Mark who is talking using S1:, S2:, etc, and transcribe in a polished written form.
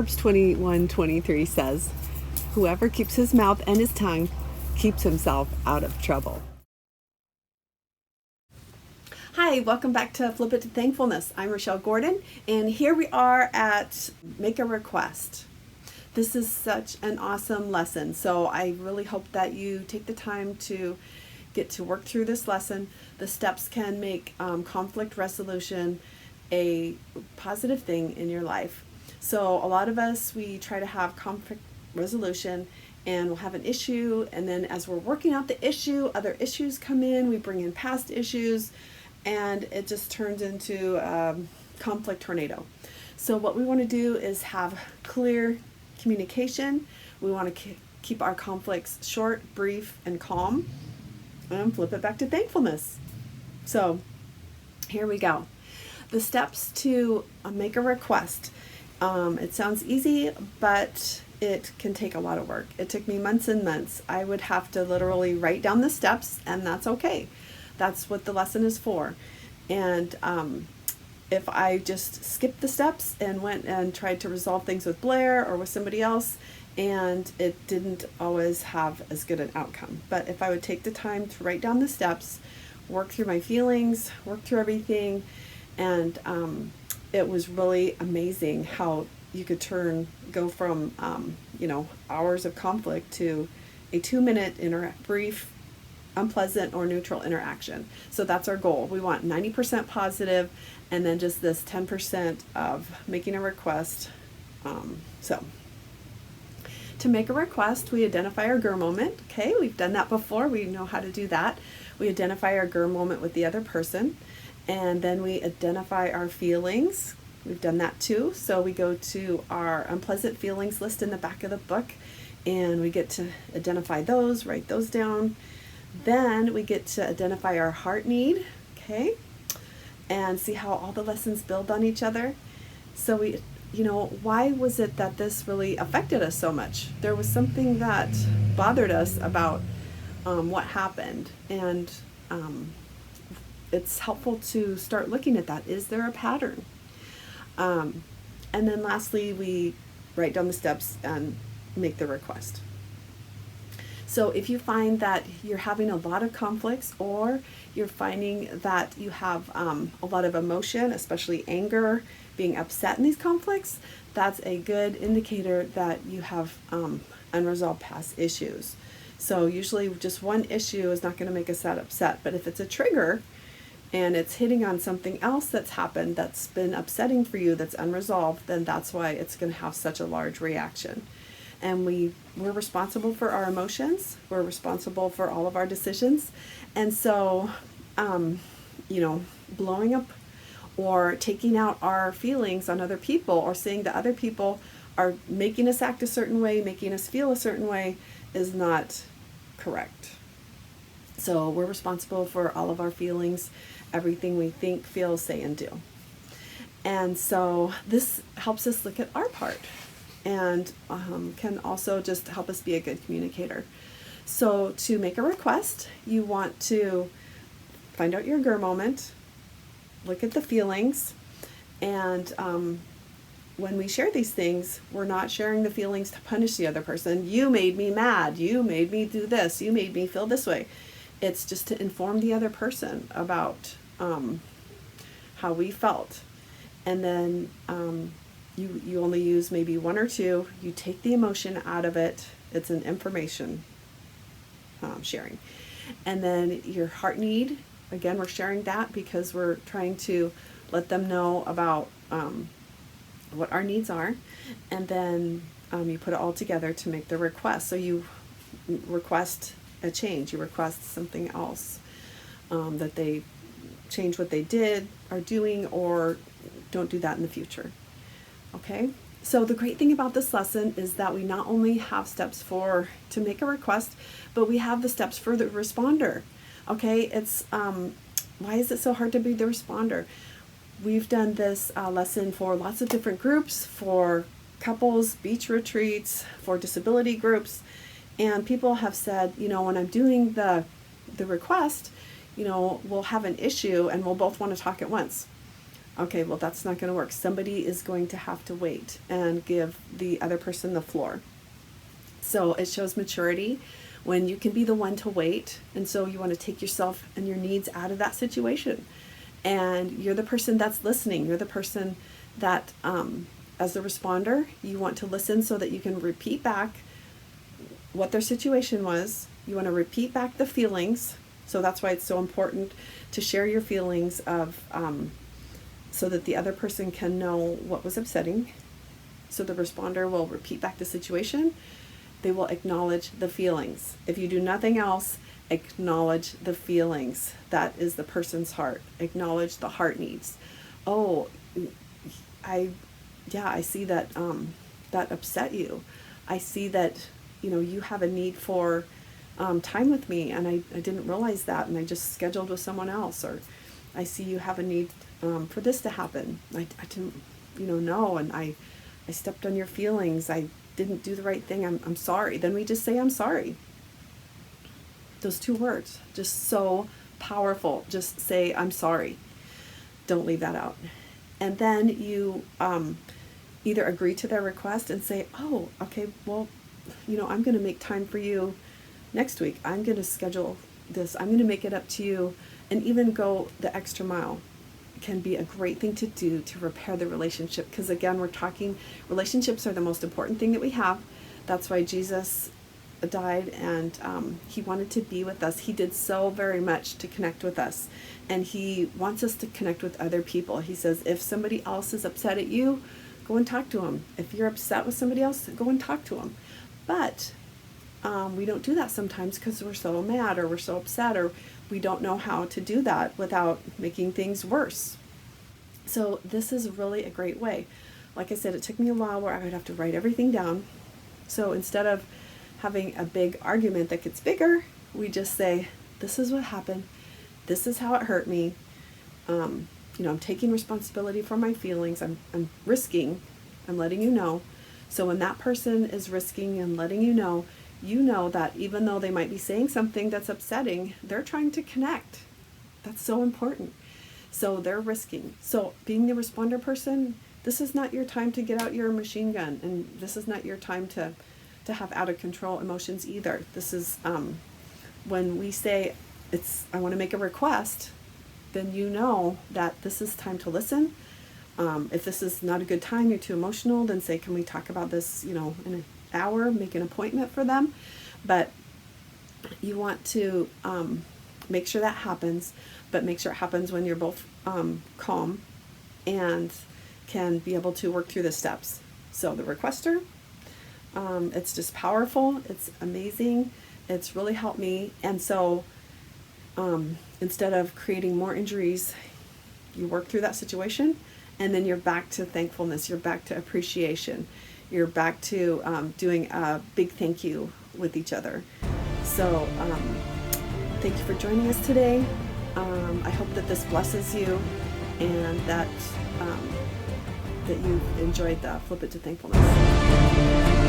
S1: Proverbs 21:23 says, "Whoever keeps his mouth and his tongue keeps himself out of trouble." Hi, welcome back to Flip It to Thankfulness. I'm Rochelle Gordon, and here we are at Make a Request. This is such an awesome lesson, so I really hope that you take the time to get to work through this lesson. The steps can make conflict resolution a positive thing in your life. So a lot of us, we try to have conflict resolution and we'll have an issue, and then as we're working out the issue, other issues come in, we bring in past issues, and it just turns into a conflict tornado. So what we want to do is have clear communication. We want to keep our conflicts short, brief, and calm, and flip it back to thankfulness. So here we go. The steps to make a request. It sounds easy, but it can take a lot of work. It took me months and months. I would have to literally write down the steps, and that's okay. That's what the lesson is for. And if I just skipped the steps and went and tried to resolve things with Blair or with somebody else, and it didn't always have as good an outcome. But if I would take the time to write down the steps, work through my feelings, work through everything, and it was really amazing how you could go from hours of conflict to a 2-minute brief, unpleasant or neutral interaction. So that's our goal. We want 90% positive, and then just this 10% of making a request. So to make a request, we identify our GER moment. Okay, we've done that before. We know how to do that. We identify our GER moment with the other person, and then we identify our feelings. We've done that too. So we go to our unpleasant feelings list in the back of the book, and we get to identify those, write those down. Then we get to identify our heart need, okay, and see how all the lessons build on each other. So why was it that this really affected us so much? There was something that bothered us about what happened, and it's helpful to start looking at that. Is there a pattern? And then lastly, we write down the steps and make the request. So if you find that you're having a lot of conflicts, or you're finding that you have a lot of emotion, especially anger, being upset in these conflicts, that's a good indicator that you have unresolved past issues. So usually just one issue is not going to make us that upset, but if it's a trigger and it's hitting on something else that's happened that's been upsetting for you, that's unresolved, then that's why it's going to have such a large reaction. And we're responsible for our emotions. We're responsible for all of our decisions. And so, blowing up or taking out our feelings on other people, or saying that other people are making us act a certain way, making us feel a certain way, is not correct. So we're responsible for all of our feelings, everything we think, feel, say, and do. And so this helps us look at our part, and can also just help us be a good communicator. So to make a request, you want to find out your GER moment, look at the feelings, and when we share these things, we're not sharing the feelings to punish the other person. You made me mad, you made me do this, you made me feel this way. It's just to inform the other person about how we felt. And then you only use maybe one or two. You take the emotion out of it. It's an information sharing. And then your heart need, again, we're sharing that because we're trying to let them know about what our needs are. And then you put it all together to make the request. So you request a change. You request something else, that they change what they are doing, or don't do that in the future. Okay, so the great thing about this lesson is that we not only have steps to make a request, but we have the steps for the responder. Okay, it's why is it so hard to be the responder? We've done this lesson for lots of different groups, for couples, beach retreats, for disability groups, and people have said, when I'm doing the request, we'll have an issue and we'll both want to talk at once. Okay, well, that's not going to work. Somebody is going to have to wait and give the other person the floor. So it shows maturity when you can be the one to wait. And so you want to take yourself and your needs out of that situation. And you're the person that's listening. You're the person that, as the responder, you want to listen so that you can repeat back what their situation was. You want to repeat back the feelings. So that's why it's so important to share your feelings of, so that the other person can know what was upsetting. So the responder will repeat back the situation. They will acknowledge the feelings. If you do nothing else, acknowledge the feelings. That is the person's heart. Acknowledge the heart needs. Oh, I see that that upset you. I see that, you have a need for time with me, and I didn't realize that, and I just scheduled with someone else. Or I see you have a need for this to happen. I didn't, know, and I stepped on your feelings. I didn't do the right thing. I'm sorry. Then we just say, I'm sorry. Those two words, just so powerful. Just say, I'm sorry. Don't leave that out. And then you either agree to their request and say, oh, okay, well, I'm going to make time for you next week. I'm going to schedule this. I'm going to make it up to you, and even go the extra mile. Can be a great thing to do to repair the relationship, because again, we're talking relationships are the most important thing that we have. That's why Jesus died, and he wanted to be with us. He did so very much to connect with us, and he wants us to connect with other people. He says, if somebody else is upset at you, go and talk to them. If you're upset with somebody else, go and talk to them. But we don't do that sometimes because we're so mad, or we're so upset, or we don't know how to do that without making things worse. So this is really a great way. Like I said, it took me a while where I would have to write everything down. So instead of having a big argument that gets bigger, we just say, this is what happened. This is how it hurt me. I'm taking responsibility for my feelings. I'm risking. I'm letting you know. So when that person is risking and letting you know that even though they might be saying something that's upsetting, they're trying to connect. That's so important. So they're risking. So being the responder person, this is not your time to get out your machine gun, and this is not your time to have out of control emotions either. This is when we say I want to make a request, then you know that this is time to listen. If this is not a good time, you're too emotional, then say, can we talk about this, in an hour, make an appointment for them. But you want to make sure that happens, but make sure it happens when you're both calm and can be able to work through the steps. So the requester, it's just powerful. It's amazing. It's really helped me. And so instead of creating more injuries, you work through that situation, and then you're back to thankfulness. You're back to appreciation. You're back to doing a big thank you with each other. So thank you for joining us today. I hope that this blesses you, and that you've enjoyed the Flip It to Thankfulness.